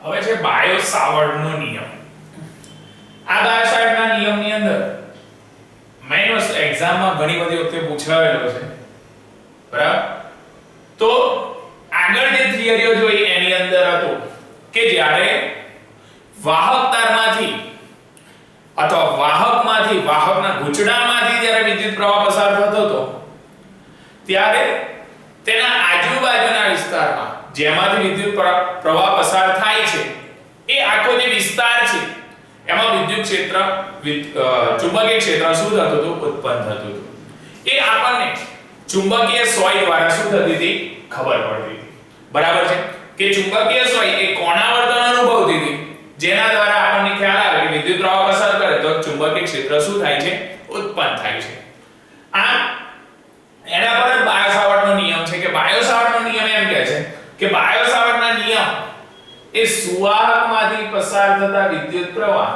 હવે છે બાયો-સાવર્ટનો નિયમ. આ બાયો-સાવર્ટના નિયમની અંદર મેઈન વસ્તુ એક્ઝામમાં ઘણી બધી વખતે પૂછાયેલો છે. બરાબર? તો આગળ જે થિયરીઓ જોઈ એની અંદર હતું કે જ્યારે વાહક તારમાંથી અથવા વાહકના ગૂંચડામાંથી જ્યારે વિદ્યુત પ્રવાહ પસાર થતો હતો ત્યારે તેના આજુબાજુના વિસ્તારમાં જેમાંથી વિદ્યુત પ્રવાહ પસાર થાય છે એ આખો જે વિસ્તાર છે એમાં વિદ્યુત ક્ષેત્ર ચુંબકીય ક્ષેત્ર શું થતું હતું? ઉત્પન્ન થતું હતું. એ આપણને ચુંબકીય સોય દ્વારા શું થતી હતી? ખબર પડતી હતી. બરાબર છે કે ચુંબકીય સોય એ કોના વર્તન અનુભવતી હતી જેના દ્વારા આપણને ખ્યાલ આવે કે વિદ્યુત પ્રવાહ પસાર કરે તો ચુંબકીય ક્ષેત્ર શું થાય છે? ઉત્પન્ન થાય છે. આ એના પર જ બાયો-સાવર્ટનો નિયમ છે કે બાયો-સાવર્ટનો નિયમ એમ કહે છે કે બાયો-સાવર્ટના નિયમ એ સુવાહકમાંથી પસાર થતા વિદ્યુત પ્રવાહ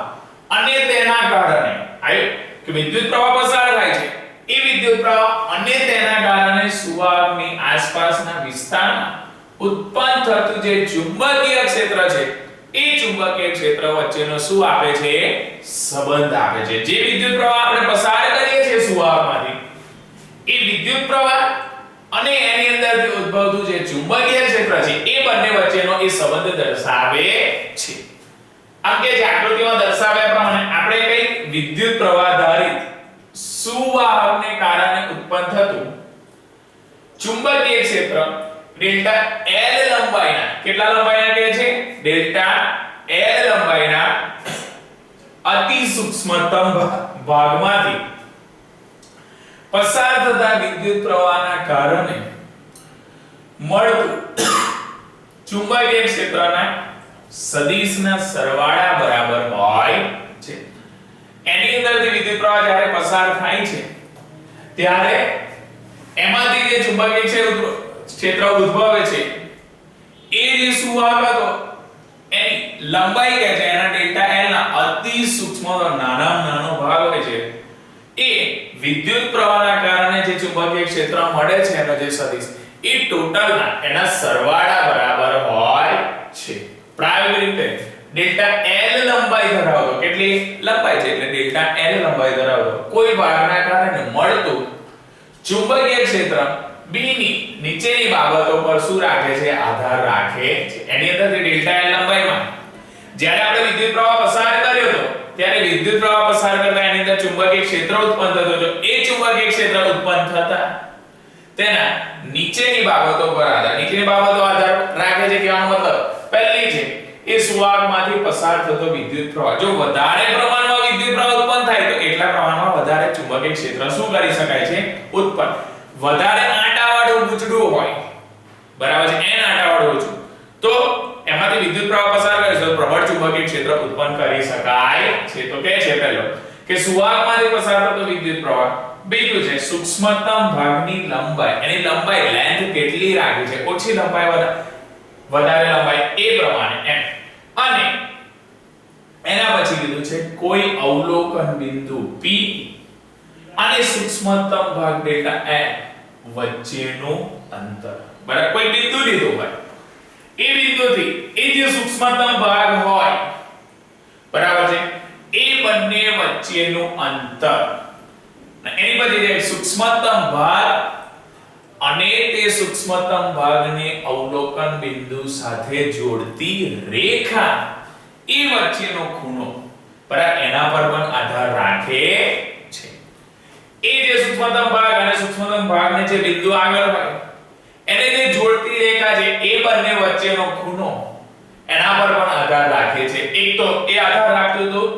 અને તેના કારણે આયો કે વિદ્યુત પ્રવાહ પસાર થાય છે એ વિદ્યુત પ્રવાહ અને તેના કારણે સુવાહકની આસપાસના વિસ્તારમાં ઉત્પન્ન થતું જે ચુંબકીય ક્ષેત્ર છે એ ચુંબકીય ક્ષેત્ર વચ્ચેનો શું આપે છે? સંબંધ આપે છે. જે વિદ્યુત પ્રવાહ આપણે પસાર કરીએ છીએ સુવાહકમાંથી એ વિદ્યુત પ્રવાહ અને એની અંદરથી ઉદ્ભવતું જે ચુંબકીય ક્ષેત્ર છે એ બંને વચ્ચેનો એ સંબંધ દર્શાવે છે. આમ કે જે આકૃતિમાં દર્શાવ્યા પ્રમાણે આપણે કઈ વિદ્યુત પ્રવાહ ધારિત સુવાહકને કારણે ઉત્પન્ન થતું ચુંબકીય ક્ષેત્ર ડેલ્ટા L લંબાઈના કેટલા લંબાઈના કહે છે? ડેલ્ટા L લંબાઈના અતિ સૂક્ષ્મતમ ભાગમાંથી પસાર થતા વિદ્યુત પ્રવાહના કારણે મળતું ચુંબકીય ક્ષેત્રના સદિશના સરવાળા બરાબર હોય છે. એની અંદરથી વિદ્યુત પ્રવાહ જ્યારે પસાર થાય છે ત્યારે એમાંથી જે ચુંબકીય ક્ષેત્ર ઉદ્ભવે છે એ જે સુવાહક હતો એની લંબાઈ કે છે એના ડેલ્ટા L ના અતિ સૂક્ષ્મ નાનામાં નાનો ભાગ હોય છે એ વિદ્યુત પ્રવાહના કારણે જે ચુંબકીય ક્ષેત્ર મળે છે એનો જે સદિશ એ ટોટલના એના સરવાળા બરાબર હોય છે. પ્રાયોગિક રીતે ડેલ્ટા L લંબાઈ ધરાવતો કેટલી લંબાઈ છે એટલે ડેલ્ટા L લંબાઈ ધરાવતો કોઈ ભાગના કારણે મળતું ચુંબકીય ક્ષેત્ર B ની નીચેની બાબતો પર શું રાખે છે? આધાર રાખે છે. એની અંદરથી ડેલ્ટા L લંબાઈમાં જ્યારે આપણે વિદ્યુત પ્રવાહ પસાર કર્યો હતો ત્યારે વિદ્યુત પ્રવાહ પસાર કરતા એની અંદર ચુંબકીય ક્ષેત્ર ઉત્પન્ન થતું હતું. એ ચુંબકીય ક્ષેત્ર ઉત્પન્ન થતા તેના નીચેની બાબતો પર આધાર રાખે છે. કહેવાનો મતલબ પહેલી છે એ સુવાહકમાંથી પસાર થતો વિદ્યુત પ્રવાહ જો વધારે પ્રમાણમાં વિદ્યુત પ્રવાહ ઉત્પન્ન થાય તો એટલા પ્રમાણમાં વધારે ચુંબકીય ક્ષેત્ર શું કરી શકાય છે? ઉત્પન્ન. વધારે આંટાવાળું ગૂંચડું હોય બરાબર છે n આંટાવાળું ગૂંચડું તો એમાંથી વિદ્યુત પ્રવાહ પસાર કરે તો પ્રબળ ચુંબકીય ક્ષેત્ર ઉત્પન્ન કરી શકાય છે. તો કે છે પહેલો કે સુવાહકમાંથી પસાર થતો વિદ્યુત પ્રવાહ. બીજું છે સૂક્ષ્મતમ ભાગની લંબાઈ એની લંબાઈ લેન્થ કેટલી રાખી છે? ઓછી લંબાઈ વધારે લંબાઈ એ પ્રમાણે એમ. અને એના પછી કીધું છે કોઈ અવલોકન બિંદુ P અને સૂક્ષ્મતમ ભાગ ડેલ્ટા L વચ્ચેનું અંતર. બરાબર કોઈ બિંદુ લીધો હોય એ બિંદુથી એ જે સૂક્ષ્મતમ ભાગ હોય બરાબર છે એ બંને વચ્ચેનું અંતર એની પછી જે સૂક્ષ્મતમ ભાગ અને તે સૂક્ષ્મતમ ભાગને અવલોકન બિંદુ સાથે જોડતી રેખા એ વચ્ચેનો ખૂણો બરાબર એના પર પણ આધાર રાખે છે. એ જે સૂક્ષ્મતમ ભાગ અને સૂક્ષ્મતમ ભાગને જે બિંદુ આગળ હોય એને જે જોડતી રેખા છે એ બંને વચ્ચેનો ખૂણો એના પર પણ આધાર રાખે છે. એક તો એ આધાર રાખતું હતું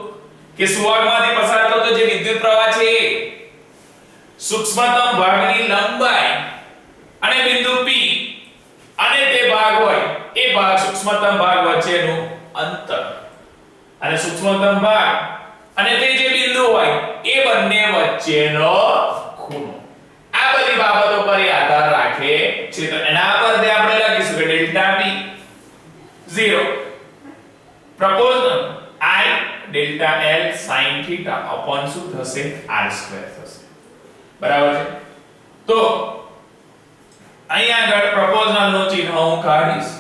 કે સુવાહકમાંથી પસાર થતો જે વિદ્યુત પ્રવાહ છે એ સૂક્ષ્મતમ ભાગની લંબાઈ અને બિંદુ P અને તે ભાગ હોય એ ભાગ સૂક્ષ્મતમ ભાગ વચ્ચેનું અંતર અને સૂક્ષ્મતમ ભાગ અને તે જે બિંદુ હોય એ બંને વચ્ચેનો ખૂણો આ બધી બાબતો પર આધાર રાખે છે. તો એના પરથી આપણે લખીશું કે delta P 0 proposal I delta L sin θ upon શું થશે? r² થશે. બરાબર છે. તો અહીં આગળ પ્રપોઝલ નું ચિહ્ન હું કાઢીશ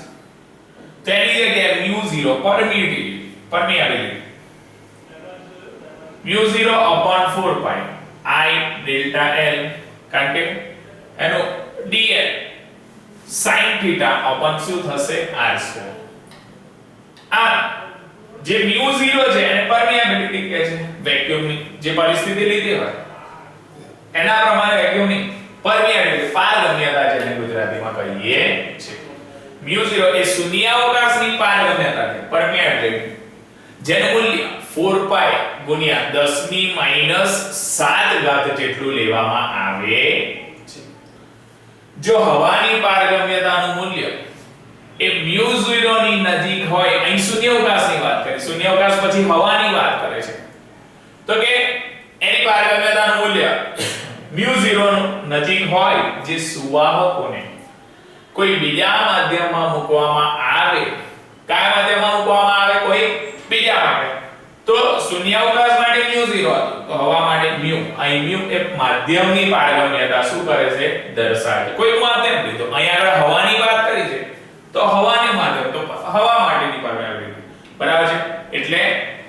તેની જગ્યાએ μ0 0 permeability mu 0 upon 4 pi I delta L કારણ કે એનો dl sin theta upon શું થશે r square આ જે mu 0 છે એને permeability કહે છે વેક્યુમ ની જે પરિસ્થિતિ લીધી હોય એના પ્રમાણે વેક્યુમ ની permeability પારગમ્યતા જેને ગુજરાતીમાં કહીએ છે mu 0 એ શૂન્યાવકાશની પારગમ્યતા છે permeability જેનું મૂલ્ય 4 પાઈ ગુણ્યા 10 ની -7 ઘાત જેટલું લેવામાં આવે છે જો હવાની પારગમ્યતાનું મૂલ્ય એ mu 0 ની નજીક હોય અહીં શૂન્યાવકાશની વાત કરીએ શૂન્યાવકાશ પછી હવાની વાત કરે છે તો કે એની પારગમ્યતાનું મૂલ્ય mu 0 નું નજીક હોય જે સુવાહકોને કોઈ બીજા માધ્યમમાં મૂકવામાં આવે કયા માધ્યમમાં મૂકવામાં આવે કોઈ બીજા માટે તો શૂન્યાવકાશ માટે mu 0 હતું તો હવા માટે mu અહીં mu એ માધ્યમની પારગમ્યતા શું કરે છે દર્શાવે છે કોઈ માધ્યમ લીધો અહીં આગળ હવાની વાત કરી છે તો હવાની માધ્યમ તો હવા માટેની પારગમ્યતા બરાબર છે એટલે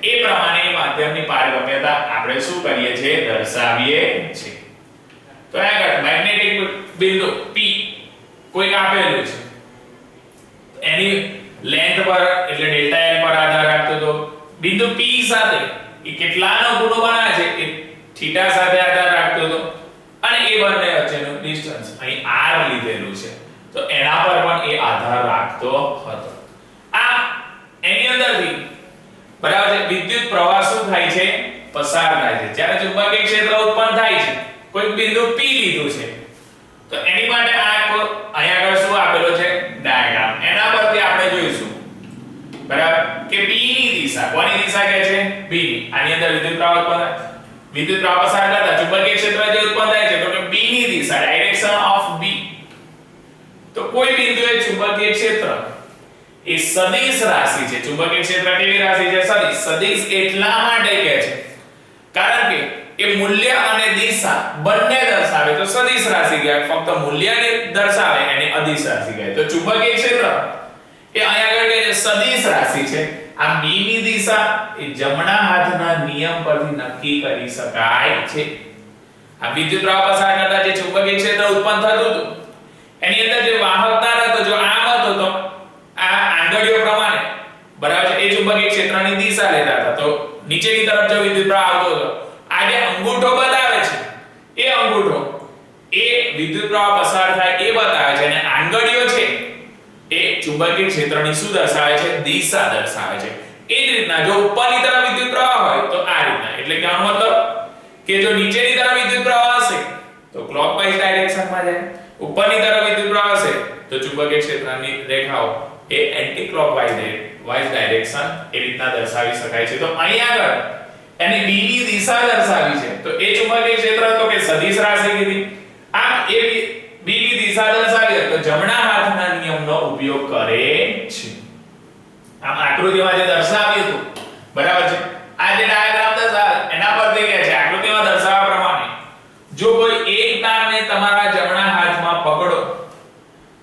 એ પ્રમાણે માધ્યમની પારગમ્યતા આપણે શું કરીએ છીએ દર્શાવીએ છીએ તો આગળ મેગ્નેટિક બિંદુ P કોઈ આપેલું છે એની લેન્થ પર એટલે ડેલ્ટા L પર આધાર રાખતો તો બિંદુ P સાથે એ કેટલાનો ખૂણો બનાવે છે એ થીટા સાથે આધાર રાખતો તો અને એ બંને વચ્ચેનું ડિસ્ટન્સ અહીં r લીધેલું છે તો એના પર પણ એ આધાર રાખતો હતો આ એની અંદરથી બરાબર છે વિદ્યુત પ્રવાહ શું થાય છે પસાર થાય છે જ્યારે ચુંબકીય ક્ષેત્ર ઉત્પન્ન થાય છે કોઈ બિંદુ P લીધું છે તો એની માટે આ અહીં આગળ શું આપેલો છે ડાયાગ્રામ એના પરથી આપણે જોઈશું બરાબર કે B ની દિશા કોની દિશા કે છે B ની આની અંદર વિદ્યુત પ્રવાહ ઉત્પન્ન વિદ્યુત પ્રવાહ પસાર કરતા ચુંબકીય ક્ષેત્ર જે ઉત્પન્ન થાય છે તો કે B ની દિશા ડાયરેક્શન ઓફ B તો કોઈ બિંદુએ ચુંબકીય ક્ષેત્ર એ સદિશ રાશિ છે ચુંબકીય ક્ષેત્ર કેવી રાશિ છે સદિશ એટલા માટે કહે છે કારણ કે એ મૂલ્ય અને દિશા બંને દર્શાવે તો સદિશ રાશિ કહેવાય ફક્ત મૂલ્યને દર્શાવે એને અદિશ રાશિ કહેવાય તો ચુંબકીય ક્ષેત્ર એ અહીંયા આગળ કે સદિશ રાશિ છે આ B ની દિશા એ જમણા હાથના નિયમ પરથી નક્કી કરી શકાય છે આ વિદ્યુત પ્રવાહ પસાર કરતા જે ચુંબકીય ક્ષેત્ર ઉત્પન્ન થતું હતું એની અંદર જે વાહકતા હતો જો આમ હતો તો આ આંગળીઓ પ્રમાણે બરાબર એ ચુંબકીય ક્ષેત્રની દિશા લેતા હતા તો નીચેની તરફ જો વિદ્યુત પ્રવાહ આવતો હતો આ જે અંગૂઠો બતાવે છે એ અંગૂઠો એ વિદ્યુત પ્રવાહ પસાર થાય એ બતાવે છે અને આંગળીઓ છે એ ચુંબકીય ક્ષેત્રની શું દર્શાવે છે દિશા દર્શાવે છે એ જ રીતના જો ઉપરની તરફ વિદ્યુત પ્રવાહ હોય તો આ રીતના એટલે કે આનો મતલબ કે જો નીચેની તરફ વિદ્યુત પ્રવાહ હશે તો ક્લોકવાઇઝ ડાયરેક્શનમાં જાય ઉપરની તરફ વિદ્યુત પ્રવાહ હશે તો ચુંબકીય ક્ષેત્રની રેખાઓ એ એન્ટી ક્લોકવાઇઝ ડાયરેક્શન એ રીતના દર્શાવી શકાય છે તો અહીં આગળ એની B ની દિશા દર્શાવી છે તો એ ચુંબકીય ક્ષેત્ર તો કે સદિશ રાશિ કીધી આમ એ B ની દિશા દર્શાવી તો જમણા હાથના નિયમનો ઉપયોગ કરે છે આમ આકૃતિમાં જે દર્શાવ્યું હતું બરાબર છે આ જે ડાયાગ્રામ દર્શાવે એના પરથી કહે છે આકૃતિમાં દર્શાવ્યા પ્રમાણે જો કોઈ એક તારને તમારા જમણા હાથમાં પકડો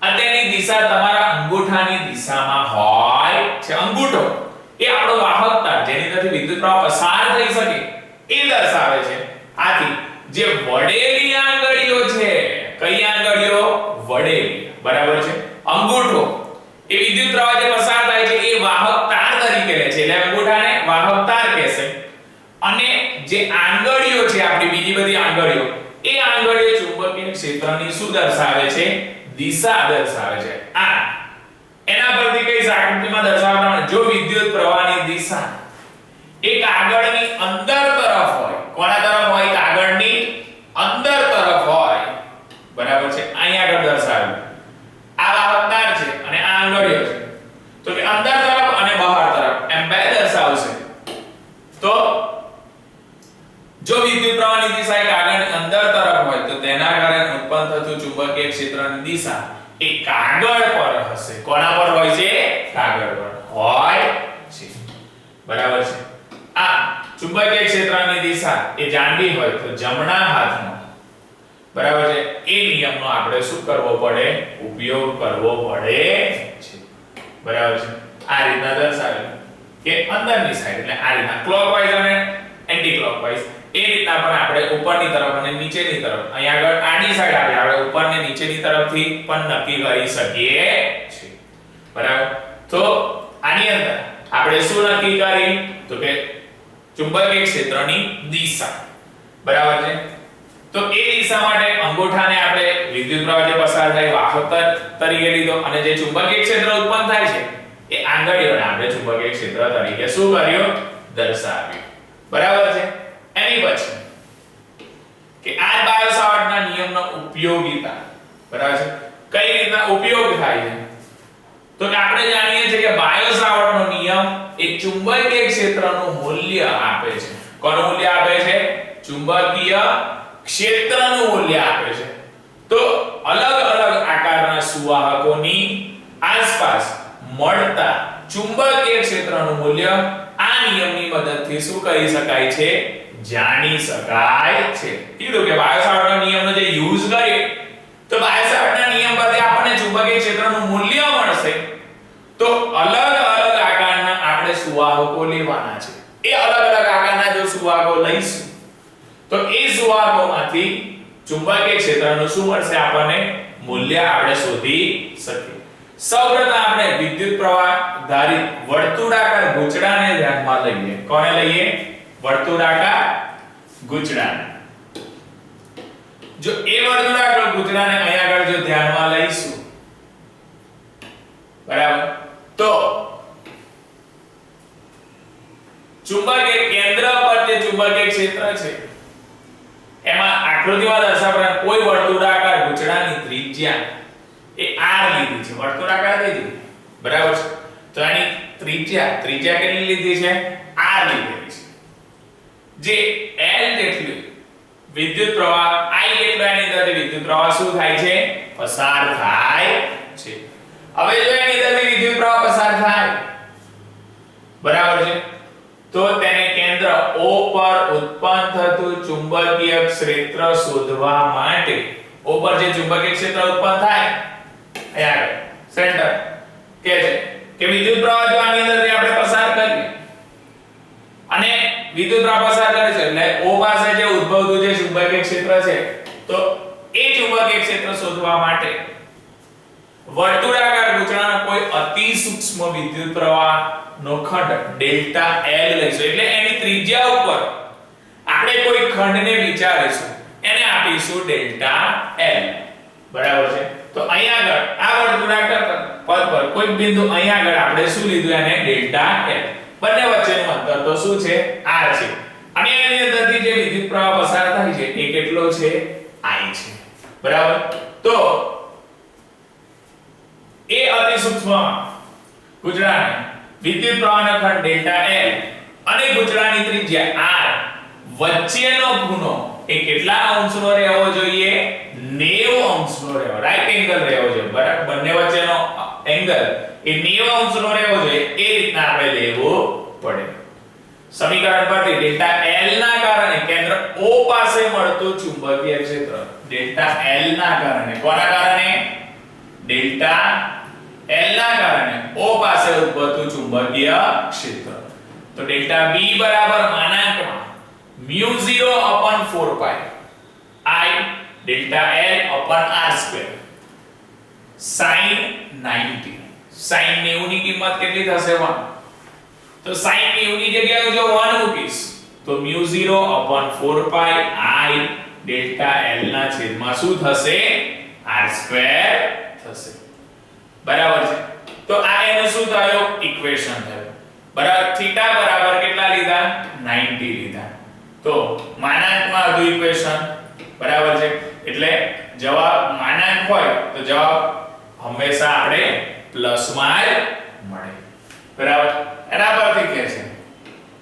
અને તેની દિશા તમારા અંગૂઠાની દિશામાં હોય છે અંગૂઠો એ આપણો વાહક તાર જેની અંદરથી વિદ્યુત પ્રવાહ પસાર થઈ શકે એ દર્શાવે છે આથી જે વડેલી આંગળીઓ છે કઈ આંગળીઓ વડેલી બરાબર છે અંગૂઠો એ વિદ્યુત પ્રવાહ જે પસાર થાય છે એ વાહક તાર તરીકે લે છે એટલે અંગૂઠાને વાહક તાર કહેશે અને જે આંગળીઓ છે આપણી બીજી બધી આંગળીઓ એ આંગળીઓ ચુંબકીય ક્ષેત્રની શું દર્શાવે છે દિશા દર્શાવે છે આ એના પરથી કઈ આકૃતિમાં દર્શાવવામાં જો વિદ્યુત પ્રવાહની દિશા એ કાગળની અંદર તરફ હોય કોના તરફ હોય કાગળની અંદર તરફ હોય બરાબર છે અહીં આગળ દર્શાવ્યું આ વાહક તાર છે અને આ આંગળીઓ છે તો કે અંદર તરફ અને બહાર તરફ એમ બે દર્શાવશે તો જો વિદ્યુત પ્રવાહની દિશા એ કાગળની અંદર તરફ હોય તો તેના કારણે ઉત્પન્ન થતું ચુંબકીય ક્ષેત્રની દિશા એ કાગળ પર હશે કોના પર હોય છે કાગળ પર હોય છે બરાબર છે આ ચુંબકીય ક્ષેત્રની દિશા એ જાણવી હોય તો જમણા હાથનો બરાબર છે એ નિયમનો આપણે શું કરવો પડે ઉપયોગ કરવો પડે છે બરાબર છે આ રીતના દર્શાવેલું કે અંદરની સાઈડ એટલે આ રીતના ક્લોકવાઇઝ અને એન્ટી ક્લોકવાઇઝ એ રીતના પણ આપણે ઉપરની તરફ અને નીચેની તરફ અહીંયા આગળ આડી સાઈડ આવે આપણે ઉપર ને નીચેની તરફથી પણ નક્કી કરી શકીએ છીએ બરાબર તો આની અંદર આપણે શું નક્કી કરી તો કે ચુંબકીય ક્ષેત્રની દિશા બરાબર છે તો એ દિશા માટે અંગૂઠાને આપણે વિદ્યુત પ્રવાહ જે પસાર થાય વાહક તરીકે લીધો અને જે ચુંબકીય ક્ષેત્ર ઉત્પન્ન થાય છે એ આંગળીઓને આપણે ચુંબકીય ક્ષેત્ર તરીકે શું કર્યું દર્શાવ્યું બરાબર છે એની પછી કે આ બાયો સાવર્ટના નિયમનો ઉપયોગિતા બરાબર છે કઈ રીતના ઉપયોગ થાય છે તો કે આપણે જાણીએ છીએ કે બાયો સાવર્ટનો નિયમ એક ચુંબકીય ક્ષેત્રનું મૂલ્ય આપે છે કોનું મૂલ્ય આપે છે ચુંબકીય ક્ષેત્રનું મૂલ્ય આપે છે તો અલગ અલગ આકારના સુવાહકોની આસપાસ મળતા ચુંબકીય ક્ષેત્રનું મૂલ્ય આ નિયમની મદદથી શું કરી શકાય છે જાણી શકાય છે કીધું કે બાયો સાવર્ટના નિયમનો જે યુઝ કરીએ તો બાયો સાવર્ટના નિયમ પરથી આપણને ચુંબકીય ક્ષેત્રનું મૂલ્ય મળશે તો અલગ અલગ આકારના આપણે સુવાહકો લેવાના છે એ અલગ અલગ આકારના જો સુવાહકો લઈશું તો એ સુવાહકોમાંથી ચુંબકીય ક્ષેત્રનું શું મળશે આપણને મૂલ્ય આપણે શોધી શકીએ સૌપ્રથમ આપણે વિદ્યુત પ્રવાહ ધારિત વર્તુળાકાર ગૂંચળાને ધ્યાનમાં લઈએ કોને લઈએ વર્તુળાકાર ગૂંચળાને જો એ વર્તુળાકાર ગૂંચળાને અહીંયા આગળ જો ધ્યાનમાં લઈશું બરાબર તો ચુંબકીય કેન્દ્ર પર જે ચુંબકીય ક્ષેત્ર છે એમાં આકૃતિમાં દર્શાવેલા કોઈ વર્તુળાકાર ગૂંચળાની ત્રિજ્યા એ r લીધી છે વર્તુળાકાર લીધી બરાબર છે તો આની ત્રિજ્યા કેટલી લીધી છે r લીધી છે જે l જેટલી વિદ્યુત પ્રવાહ I એટલો એની અંદરથી વિદ્યુત પ્રવાહ શું થાય છે પસાર થાય છે હવે જો એની અંદરથી વિદ્યુત પ્રવાહ પસાર થાય બરાબર છે તો તેને કેન્દ્ર O પર ઉત્પન્ન થતું ચુંબકીય ક્ષેત્ર શોધવા માટે O પર જે ચુંબકીય ક્ષેત્ર ઉત્પન્ન થાય અહીંયા સેન્ટર કે છે કે વિદ્યુત પ્રવાહ જો આની અંદરથી આપણે પસાર કરીએ અને વિદ્યુત પ્રવાહ પસાર કરે છે એટલે O પાસે જે ઉદ્ભવતું જે ચુંબકીય ક્ષેત્ર છે તો એ ચુંબકીય ક્ષેત્ર શોધવા માટે વર્તુળાકાર ગૂંચળાનો કોઈ અતિ સૂક્ષ્મ વિદ્યુત પ્રવાહનો ખંડ ડેલ્ટા L લઈશું એટલે એની ત્રિજ્યા ઉપર આપણે કોઈ ખંડને વિચારીશું એને આપીશું ડેલ્ટા L બરાબર છે તો અહીંયા આગળ આ વર્તુળાકાર પદ પર કોઈ બિંદુ અહીંયા આગળ આપણે શું લીધું એને ડેલ્ટા L બંને વચ્ચેનું અંતર તો શું છે r છે અને એની અંદરથી જે વિદ્યુત પ્રવાહ પસાર થાય છે એ કેટલો છે I છે બરાબર તો એ અતિ સૂક્ષ્મ ગૂંચળાને વિદ્યુત પ્રવાહનો ખંડ ડેલ્ટા L અને ગૂંચળાની ત્રિજ્યા r વચ્ચેનો ખૂણો એ કેટલા અંશનો રહેવો જોઈએ 90 અંશનો રહેવો રાઈટ એંગલ રહેવો જોઈએ બરાબર બંને વચ્ચેનો એંગલ એ 90 અંશનો રહેવો જોઈએ એ રીતના આપણે લેવું પડે સમીકરણ પરથી ડેલ્ટા L ના કારણે કેન્દ્ર O પાસે મળતું ચુંબકીય ક્ષેત્ર ડેલ્ટા L ના કારણે કોના કારણે ડેલ્ટા L ના કારણે O પાસે ઉદ્ભવતું ચુંબકીય ક્ષેત્ર તો ડેલ્ટા B બરાબર માનાંકમાં μ0/4 પાઈ I delta L upon r square sin 90 sin 90 ની કિંમત કેટલી થશે 1 તો sin 90 ની જગ્યાએ જો 1 મૂકીશ તો μ0/4 પાઈ I ડેલ્ટા L ના છેદમાં શું થશે r સ્ક્વેર થશે બરાબર છે તો આ એનું શું થયું ઇક્વેશન થયું બરાબર થીટા બરાબર કેટલા લીધા 90 લીધા તો માનાંકમાં હતું ઇક્વેશન બરાબર છે એટલે જવાબ માનાંક હોય તો જવાબ હંમેશા આપણે પ્લસમાં જ મળે બરાબર એના પરથી કહે છે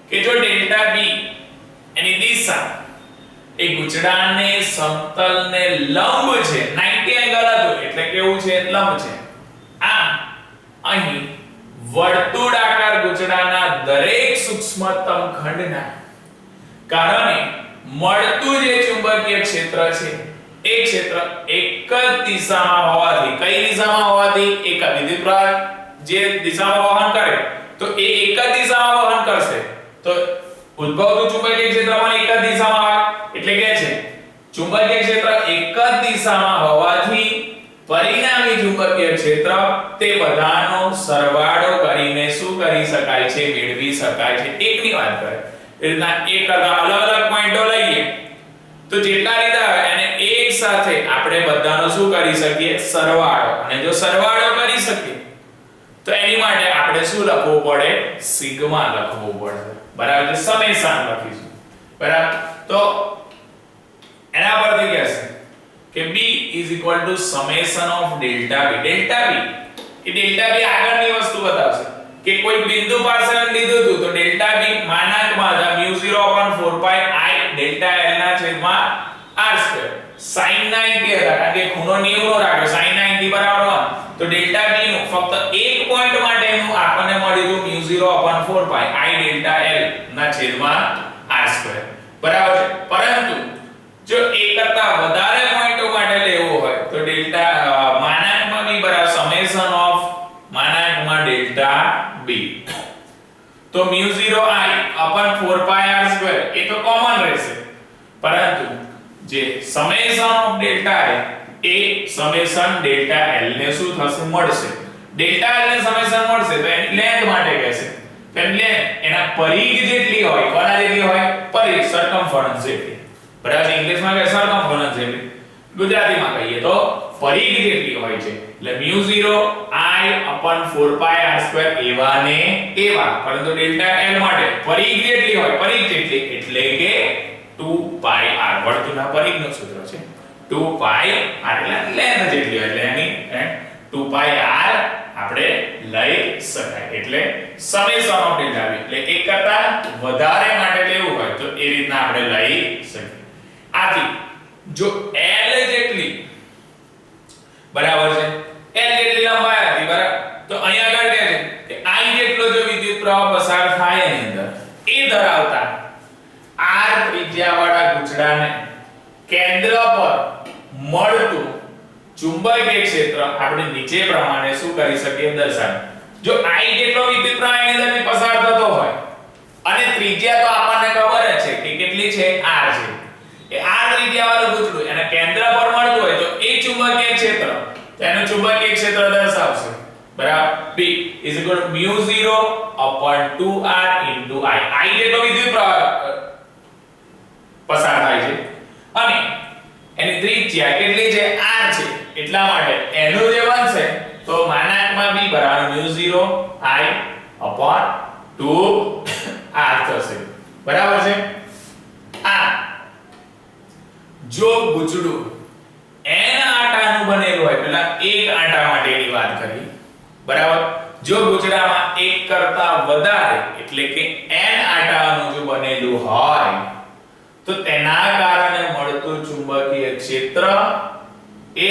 કે જો ડેલ્ટા B એની દિશા એ ગૂંચળાને સમતલને લંબ છે 90 એંગલ હતું એટલે કેવું છે લંબ છે આમ અહીં વર્તુળાકાર ગૂંચળાના દરેક સૂક્ષ્મતમ ખંડના કારણે મળતું જે ચુંબકીય ક્ષેત્ર છે એ ક્ષેત્ર એક જ દિશામાં હોવાથી કઈ દિશામાં હોવાથી એક વિદ્યુત પ્રવાહ જે દિશામાં વહન કરે તો એ એક જ દિશામાં વહન કરશે તો ઉદ્ભવતું ચુંબકીય ક્ષેત્ર પણ એક જ દિશામાં આવે એટલે કે છે ચુંબકીય ક્ષેત્ર એક જ દિશામાં હોવાથી પરિણામી ચુંબકીય ક્ષેત્ર તે બધાનો સરવાળો કરીને શું કરી શકાય છે મેળવી શકાય છે એકની વાત કરે એ રીતના એક કરતા અલગ અલગ પોઈન્ટો લઈએ તો જેટલા લીધા હોય એને એક સાથે આપણે બધાનો શું કરી શકીએ સરવાળો અને જો સરવાળો કરી શકીએ તો એની માટે આપણે શું લખવું પડે સિગ્મા લખવું પડે બરાબર છે સમેશન લખીશું બરાબર તો એના પરથી કહેશે કે b summation of delta b A delta b આગળની વસ્તુ બતાવશે કે કોઈ બિંદુ પાસે લીધું હતું તો delta b માનાંકમાં mu0/4 pi I delta l ના છેદમાં r2 sin 90 હતા કારણ કે ખૂણો 90 નો રાખ્યો sin 90 બરાબર 1 તો delta b નું ફક્ત એક પોઈન્ટ માટેનું આપણને મળ્યું mu0/4 pi I delta l ના છેદમાં r2 બરાબર છે પરંતુ જો એક કરતા વધારે પોઈન્ટો માટે લેવું હોય તો ડેલ્ટા માનાંકમાં b બરાબર સમેશન ઓફ માનાંકમાં ડેલ્ટા b તો mu0I/4 pi r2 એ તો કોમન રહેશે પરંતુ જે summation of delta A summation delta l ને શું થશે મળશે ડેલ્ટા l ને સમેશન મળશે તો એની લેન્થ માટે કહેશે તો એની લેન્થ એના પરિઘ જેટલી હોય કોના જેટલી હોય પરિઘ સરકમફરન્સ જેટલી બરાબર ઇંગ્લિશમાં કે સરકમફરન્સ જેટલી ગુજરાતીમાં કહીએ તો પરિઘ જેટલી હોય છે એટલે mu0I/4 pi r2 એવા ને એવા પરંતુ ડેલ્ટા l માટે પરિઘ જેટલી હોય પરિઘ જેટલી એટલે કે 2 pi r વર્તુળના પરિઘનું સૂત્ર છે 2 pi r એટલે લેન્થ જેટલી હોય એટલે એની 2 pi r આપણે લઈ શકાય એટલે સમેશન ઓફ ડેલ્ટા b એટલે એક કરતા વધારે માટે લેવું હોય તો એ રીતના આપણે લઈ શકીએ આથી જો l જેટલી બરાબર છે l જેટલી લંબાઈ હતી બરાબર તો અહીંયા આગળ કહે છે કે I જેટલો જો વિદ્યુત પ્રવાહ પસાર થાય એની અંદર એ ધરાવતા r ત્રિજ્યાવાળા ગુંચડાને કેન્દ્ર પર મળતું ચુંબકીય ક્ષેત્ર આપણે નીચે પ્રમાણે શું કરી શકીએ દર્શાવી જો I જેટલો વિદ્યુત પ્રવાહ એની અંદરથી પસાર થતો હોય અને ત્રિજ્યા તો આપણને ખબર જ છે કે કેટલી છે r છે એ r ત્રિજ્યાવાળું ગુંચડું એના કેન્દ્ર પર મળતું હોય તો એ ચુંબકીય ક્ષેત્ર તેનું ચુંબકીય ક્ષેત્ર દર્શાવશે બરાબર b mu0/2r into I I જેટલો વિદ્યુત પ્રવાહ પસાર થાય છે અને એની ત્રિજ્યા કેટલી છે r છે એટલા માટે એનું જે બનશે તો માનાંકમાં b બરાબર mu0I/2r થશે બરાબર છે આ જો ગુંચડું n આટાનું બનેલું હોય પેલા એક આટા માટેની વાત કરી બરાબર જો ગુંચડામાં એક કરતા વધારે એટલે કે n આટાનું જો બનેલું હોય તો તેના કારણે મળતું ચુંબકીય ક્ષેત્ર એ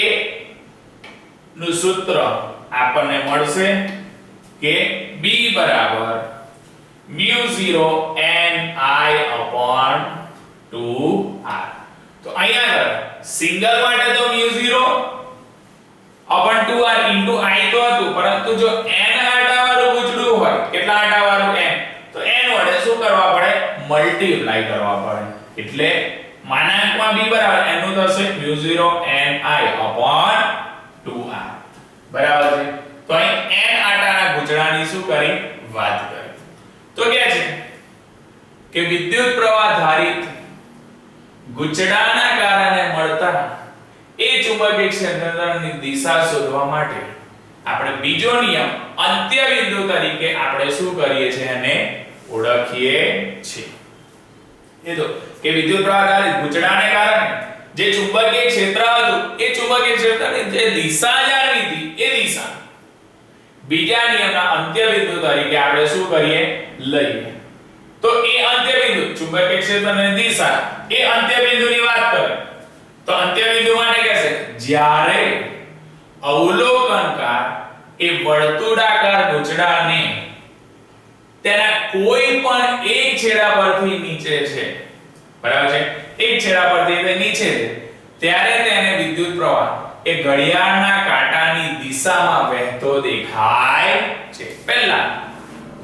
નું સૂત્ર આપણને મળશે કે b બરાબર mu0NI/2r તો અહીંયા સિંગલ માટે તો mu0/2r into I તો હતું પરંતુ જો n આટાવાળું ગુંચડું હોય કેટલા આટાવાળું n તો n વડે શું કરવા પડે મલ્ટીપ્લાય કરવા પડે એટલે માનાંકમાં b બરાબર એનું થશે mu0NI/2r બરાબર છે તો અહીં n આટાના ગુંચડાની શું કરી વાત કરી તો કે છે કે વિદ્યુત પ્રવાહ ધારિત ગુંચડાના કારણે મળતા એ ચુંબકીય ક્ષેત્રની દિશા શોધવા માટે આપણે બીજો નિયમ અંત્ય બિંદુ તરીકે આપણે શું કરીએ છીએ અને ઓળખીએ છીએ એ તો કે વિદ્યુત પ્રવાહ ધારિત ગુંચડાને કારણે જે ચુંબકીય ક્ષેત્ર હતું એ ચુંબકીય ક્ષેત્રની જે દિશા જાણવી હતી એ દિશા બીજા નિયમના અંત્ય બિંદુ તરીકે આપણે શું કરીએ લઈએ તો એ અંત્ય બિંદુ ચુંબકીય ક્ષેત્રની દિશા એ અંત્ય બિંદુની વાત કરે તો અંત્ય બિંદુ માટે કહેશે જ્યારે અવલોકનકાર એ વર્તુળાકાર ગુંચડાને તેના કોઈ પણ એક છેડા પરથી નીચે છે બરાબર છે એક છેડા પરથી તે નીચે છે ત્યારે તેને વિદ્યુત પ્રવાહ એ ઘડિયાળના કાંટાની દિશામાં વહેતો દેખાય છે. પહેલા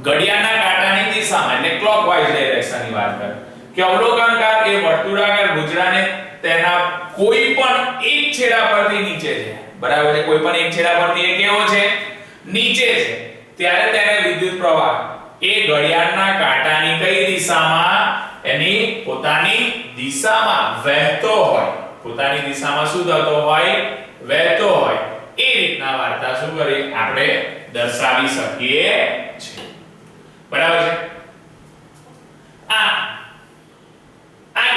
ઘડિયાળના કાંટાની દિશામાં એટલે ક્લોકવાઇઝ ડાયરેક્શનની વાત કરે કે અવલોકનકાર એ વર્તુળાકાર ગુચડાને તેના કોઈ પણ એક છેડા પરથી નીચે છે, બરાબર છે, કોઈ પણ એક છેડા પરથી એ કેવો છે, નીચે છે, ત્યારે તેને વિદ્યુત પ્રવાહ એ ઘડિયાળના કાંટાની કઈ દિશામાં, એની પોતાની દિશામાં વહેતો હોય, પોતાની દિશામાં શું થતો હોય, વહેતો હોય, એ રીતના વાર્તા શું કરી આપણે દર્શાવી શકીએ છીએ, બરાબર છે. આ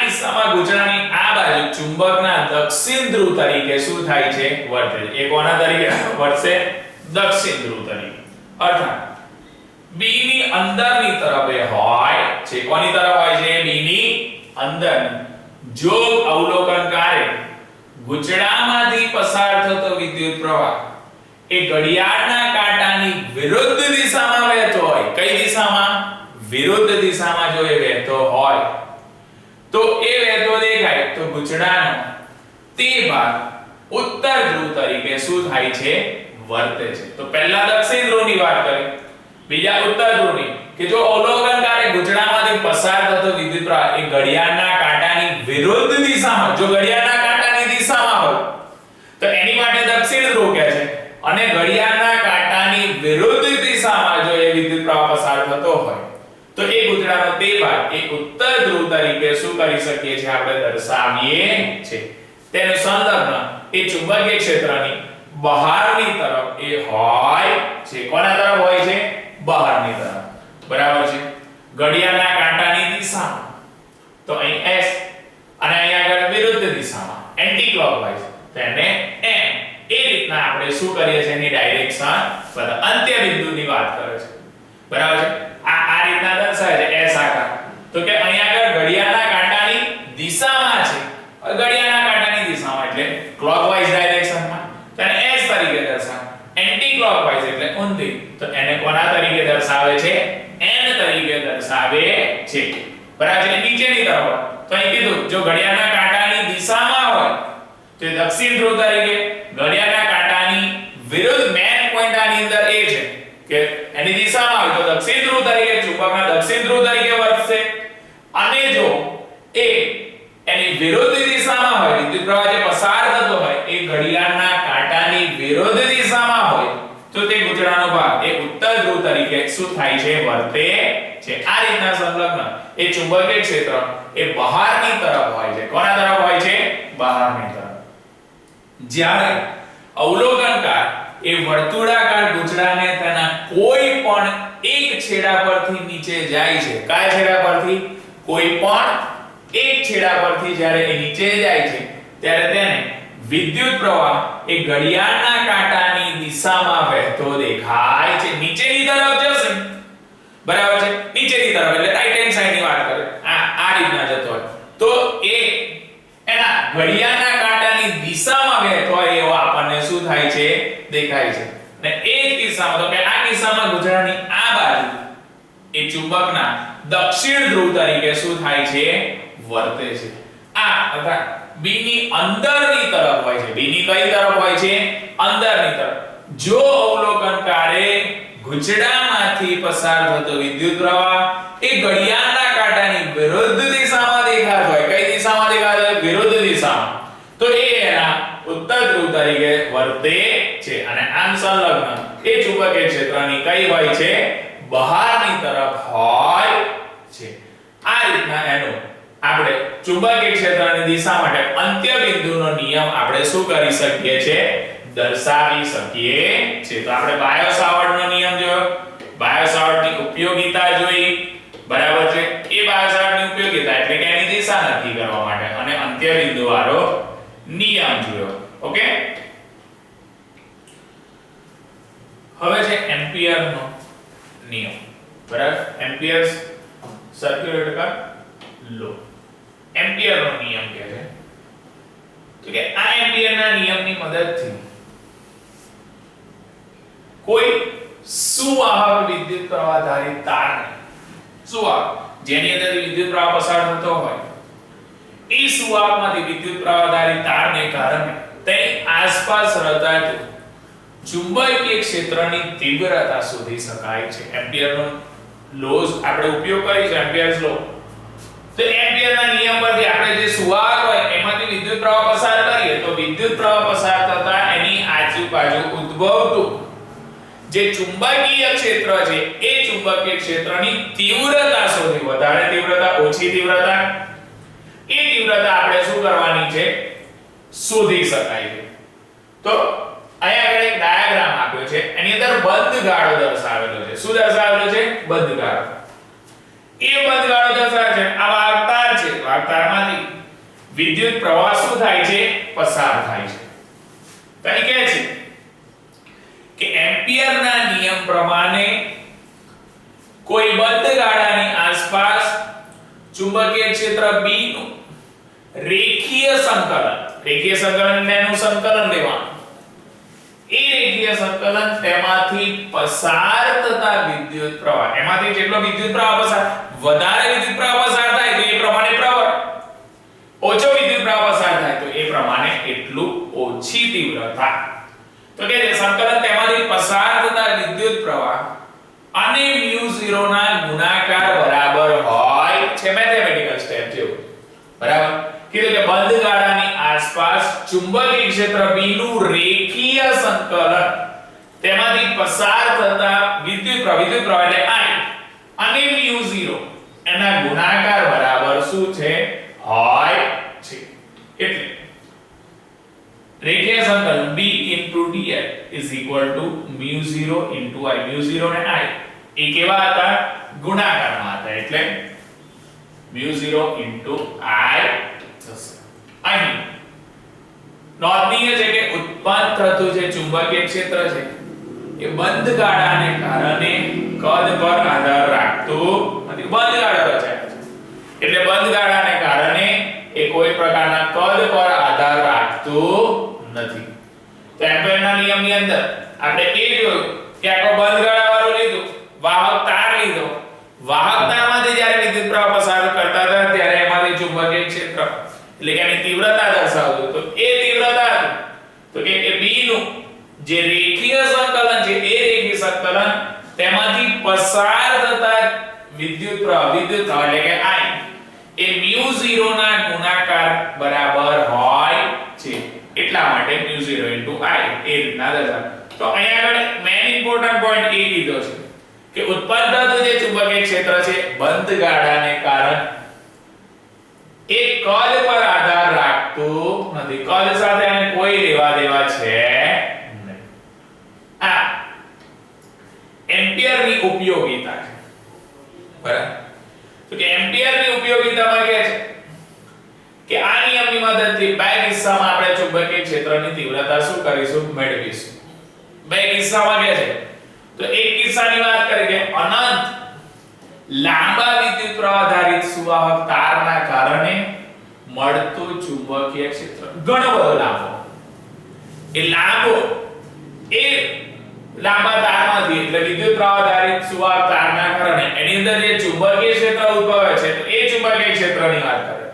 કિસ્સામાં ગુચડાની આ બાજુ ચુંબકના દક્ષિણ ધ્રુવ તરીકે શું થાય છે, વર્તે છે. એ કોના તરીકે વર્તે, દક્ષિણ ધ્રુવ તરીકે, અર્થાત B ની અંદરની તરફ એ હોય છે. કોની તરફ હોય છે, B ની અંદર. જો અવલોકનકારે ગુચડામાંથી પસાર થતો વિદ્યુત પ્રવાહ એ ઘડિયાળના કાંટાની વિરુદ્ધ દિશામાં વહેતો હોય, કઈ દિશામાં, વિરુદ્ધ દિશામાં જો એ વહેતો હોય તો એ વહેતો દેખાય તો ગુચડાનો તે ભાગ ઉત્તર ધ્રુવ તરીકે શું થાય છે, વર્તે છે. તો પહેલા દક્ષિણ ધ્રુવની વાત કરી, બીજા ઉત્તર ધ્રુવની, કે જો અવલોકનકારે ગુચડામાંથી પસાર થતો વિદ્યુત પ્રવાહ એ ઘડિયાળના કાંટાની વિરુદ્ધ દિશામાં, જો ઘડિયાળના કાંટાની દિશામાં હોય તો એની માટે દક્ષિણ ધ્રુવ કહે છે, અને ઘડિયાળના કાંટાની વિરુદ્ધ દિશામાં જો એ વિદ્યુત પ્રવાહ પસાર થતો હોય તો એ ગુચડાનો તે ભાગ એ ઉત્તર ધ્રુવ તરીકે શું કરી શકીએ છીએ, આપણે દર્શાવીએ છીએ. તેનું સંલગ્ન એ ચુંબકીય ક્ષેત્રની બહારની તરફ એ હોય છે. કોના તરફ હોય છે, બહારની તરફ, બરાબર છે. ઘડિયાળના કાંટાની દિશામાં તો અહીં S અને અહીં આગળ વિરુદ્ધ દિશામાં એન્ટી ક્લોકવાઇઝ, તેને M, એ રીતના આપણે શું કરીએ છીએ, એની ડાયરેક્શન બધા અંત્ય બિંદુની વાત કરે છે, બરાબર છે. આ રીતના દર્શાવે છે S આકાર, તો કે અહીં આગળ ઘડિયાળના કાંટાની દિશામાં છે, ઘડિયાળના કાંટાની દિશામાં એટલે ક્લોકવાઇઝ ડાયરેક્શનમાં, તેને S તરીકે દર્શાવે. એન્ટી ક્લોકવાઇઝ એટલે ઊંધી, તો એને કોના તરીકે દર્શાવે છે, N તરીકે દર્શાવે છે, બરાબર છે. નીચેની તરફ તો અહીં કીધું જો ઘડિયાળના કાંટાની દિશામાં હોય તો દક્ષિણ ધ્રુવ તરીકે, ઘડિયાળના કાંટાની વિરુદ્ધ મેન પોઈન્ટ આની અંદર એ છે કે એની દિશામાં હોય તો દક્ષિણ ધ્રુવ તરીકે, ચુંબકના દક્ષિણ ધ્રુવ તરીકે વર્તશે, અને જો એ એની વિરુદ્ધ દિશામાં હોય, વિદ્યુત પ્રવાહ જે પસાર થતો હોય એ ઘડિયાળના કાંટાની વિરુદ્ધ દિશામાં હોય તો તે ગુચડાનો ભાગ એ ઉત્તર ધ્રુવ તરીકે શું થાય છે, વર્તે છે. આ રીતના સંલગ્ન એ ચુંબકીય ક્ષેત્ર એ બહારની તરફ હોય છે. કોના તરફ હોય છે, બહારની તરફ. જ્યારે અવલોકનકાર એ વર્તુળાકાર ગુચડાને તેના કોઈ પણ એક છેડા પરથી નીચે જાય છે, કયા છેડા પરથી, કોઈ પણ એક છેડા પરથી જ્યારે એ નીચે જાય છે ત્યારે તેને વિદ્યુત પ્રવાહ એ ઘડિયાળના કાંટાની દિશામાં વહેતો દેખાય છે. નીચેની તરફ જશે, બરાબર છે, નીચેની તરફ એટલે રાઈટ હેન્ડ સાઈડની વાત કરે, આ રીતના જતો હોય તો એ એના ઘડિયાળના કાંટાની દિશામાં વહેતો હોય એવો આપણને શું થાય છે, દેખાય છે. અને એ જ કિસ્સામાં તો કે આ કિસ્સામાં ગુચડાની આ બાજુ એ ચુંબકના દક્ષિણ ધ્રુવ તરીકે શું થાય છે, વર્તે છે. આ અથવા B ની અંદરની તરફ હોય છે. B ની કઈ તરફ હોય છે, અંદરની તરફ. જો અવલોકનકારે ગુચડામાંથી પસાર થતો વિદ્યુત પ્રવાહ એ ઘડિયાળના કાંટાની વિરુદ્ધ દિશામાં દેખાતો હોય, કઈ દિશામાં દેખાતો હોય, વિરુદ્ધ દિશામાં, તો એ એના ઉત્તર ધ્રુવ તરીકે વર્તે છે. અને આમ સંલગ્ન એ ચુંબકીય ક્ષેત્રની કઈ હોય છે, બહારની તરફ હોય છે. આ રીતના એનું આપણે ચુંબકીય ક્ષેત્રની દિશા માટે અંત્ય બિંદુનો નિયમ આપણે શું કરી શકીએ છે, દર્શાવી શકીએ છે. તો આપણે બાયો-સાવર્ટનો નિયમ જોયો, બાયો-સાવર્ટની ઉપયોગિતા જોઈ, બરાબર છે. એ બાયો-સાવર્ટની ઉપયોગિતા એટલે કે એની દિશા નક્કી કરવા માટે, અને અંત્ય બિંદુ વાળો નિયમ જોયો. ઓકે, હવે છે એમ્પિયરનો નિયમ, બરાબર. એમ્પિયર્સ સર્ક્યુલેટર કા લો. એમ્પિયરનો નિયમ કહે છે તો કે આ એમ્પિયરના નિયમની મદદથી કોઈ સુવાહક વિદ્યુત પ્રવાહ ધારિત તારને, સુવાહક જેની અંદર વિદ્યુત પ્રવાહ પસાર થતો હોય એ સુવાહકમાંથી વિદ્યુત પ્રવાહ ધારિત તારને કારણે તેની આસપાસ રચાતું ચુંબકીય ક્ષેત્રની તીવ્રતા શોધી શકાય છે. એમ્પિયરનો લોઝ આપણે ઉપયોગ કરીશું, એમ્પિયર્સ લો. તો એમ્પિયરના નિયમ પરથી આપણે જે સુવાહક હોય એમાંથી વિદ્યુત પ્રવાહ પસાર કરીએ તો વિદ્યુત પ્રવાહ પસાર થતા એની આજુબાજુ ઉદ્ભવતું જે ચુંબકીય ક્ષેત્ર છે એ ચુંબકીય ક્ષેત્રની તીવ્રતા શોધી, વધારે તીવ્રતા, ઓછી તીવ્રતા, એ તીવ્રતા આપણે શું કરવાની છે? શોધી શકાય છે. તો અહીંયા આગળ એક ડાયાગ્રામ આપ્યો છે, એની અંદર બંધ ગાળો દર્શાવેલો છે. શું દર્શાવેલો છે? બંધ ગાળો. એ બંધ ગાળો દર્શાવે છે આ વાહકતાર છે. વાહકતારમાંથી વિદ્યુત પ્રવાહ શું થાય છે? પસાર થાય છે. તો અહીં કહે છે કે એમ્પિયરના નિયમ પ્રમાણે કોઈ બંધ ગાળાની આસપાસ ચુંબકીય ક્ષેત્ર B નું રેખીય સંકલન એનું સંકલન લેવાનું. એ રેખીય સંકલન તેમાંથી પસાર થતા વિદ્યુત પ્રવાહ, એમાંથી જેટલો વિદ્યુત પ્રવાહ પસાર, વધારે વિદ્યુત પ્રવાહ પસાર થાય તો એ પ્રમાણે પ્રવાહ, ઓછો વિદ્યુત પ્રવાહ પસાર થાય તો એ પ્રમાણે એટલું ઓછી તીવ્રતા. તો કે સંકલન તેમાંથી પસાર થતા વિદ્યુત પ્રવાહ અને μ0 ના ગુણાકાર બરાબર હોય છે. મેથેમેટિકલ સ્ટેપ જેવું. બરાબર? કીધું કે બંધ ગાળાની આસપાસ ચુંબકીય ક્ષેત્ર B નું રેખીય સંકલન તેમાંથી પસાર થતા વિદ્યુત પ્રવાહ એટલે I અને μ0 એના ગુણાકાર બરાબર શું છે? હોય છે. એટલે રેખીય સંકલન B * dl μ0 * I. μ0 ને I એ કેવા હતા? ગુણાકારમાં હતા. એટલે μ0 * I થશે. અહીં નોંધનીય છે કે ઉત્પન્ન થતું જે ચુંબકીય ક્ષેત્ર છે એ બંધ ગાળાને કારણે કદ પર આધાર રાખતું નથી. બંધ ગાળો રચાય છે એટલે બંધ ગાળાને કારણે એ કોઈ પ્રકારના કદ પર આધાર રાખતું નથી. તો એમ્પિયરના નિયમની અંદર આપણે એ જોયું કે આખો બંધ ગાળા વાળું લીધું, વાહક તાર લીધો. વાહક તારમાંથી જ્યારે વિદ્યુત પ્રવાહ પસાર કરતા હતા ત્યારે એમાંથી ચુંબકીય ક્ષેત્ર એટલે કે એની તીવ્રતા દર્શાવતું. તો એ તીવ્રતા તો કે એ B નું જે રેખીય સંકલન છે એ રેખીય સંકલન તેમાંથી પસાર થતા વિદ્યુત પ્રવાહ એટલે કે I એ μ0 ના ગુણાકાર બરાબર હોય છે. એટલા માટે μ0 * I એ રીતના દર્શાવે. તો અહીંયા આગળ મેઈન ઇમ્પોર્ટન્ટ પોઈન્ટ એ કીધો છે કે ઉત્પન્ન થતું જે ચુંબકીય ક્ષેત્ર છે બંધ ગાળાને કારણે એ કદ પર આધાર રાખતું નથી. કદ સાથે એને કોઈ લેવા દેવા છે નહીં. આ એમ્પિયરની ઉપયોગિતા છે. બરાબર? તો કે એમ્પિયરની ઉપયોગિતામાં કહે છે કે આ નિયમની મદદથી બે કિસ્સામાં આપણે ચુંબકીય ક્ષેત્રની તીવ્રતા શું કરીશું? મેળવીશું. બે કિસ્સામાં કહે છે. તો એક કિસ્સાની વાત કરીએ કે અનંત લાંબા વિદ્યુત પ્રવાહ આધારિત સુવાહક તારના કારણે મળતું ચુંબકીય ક્ષેત્ર ઘણો બધો લાંબો. એ લાંબા તારમાંથી એટલે વિદ્યુત પ્રવાહ આધારિત સુવાહક તારના કારણે એની અંદર જે ચુંબકીય ક્ષેત્ર ઉદ્ભવે છે તો એ ચુંબકીય ક્ષેત્રની વાત કરે.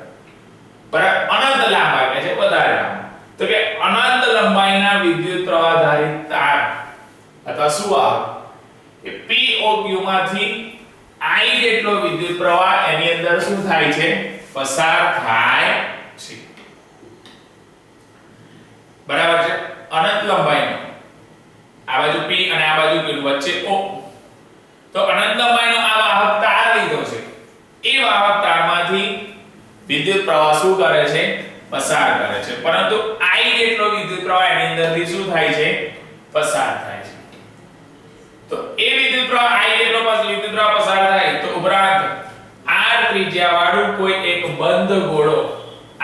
બરાબર? અનંત લાંબા કહે છે, વધારે લાંબા. તો કે અનંત લંબાઈના વિદ્યુત પ્રવાહ આધારિત તાર અથવા સુવાહક એ POQ માંથી I જેટલો વિદ્યુત પ્રવાહ એની અંદર શું થાય છે? પસાર થાય છે. બરાબર છે? અનંત લંબાઈનો આ બાજુ P અને આ બાજુ Q વચ્ચે O. તો અનંત લંબાઈનો આ વાહક તાર લીધો છે. એ વાહક તારમાંથી વિદ્યુત પ્રવાહ શું કરે છે? પસાર કરે છે. પરંતુ I જેટલો વિદ્યુત પ્રવાહ એની અંદરથી શું થાય છે? પસાર થાય છે. તો એ વિદ્યુત પ્રવાહ I જેટલો વિદ્યુત પ્રવાહ પસાર થાય તો ઉપરાંત r ત્રિજ્યા વાળું કોઈ એક બંધ ગોળો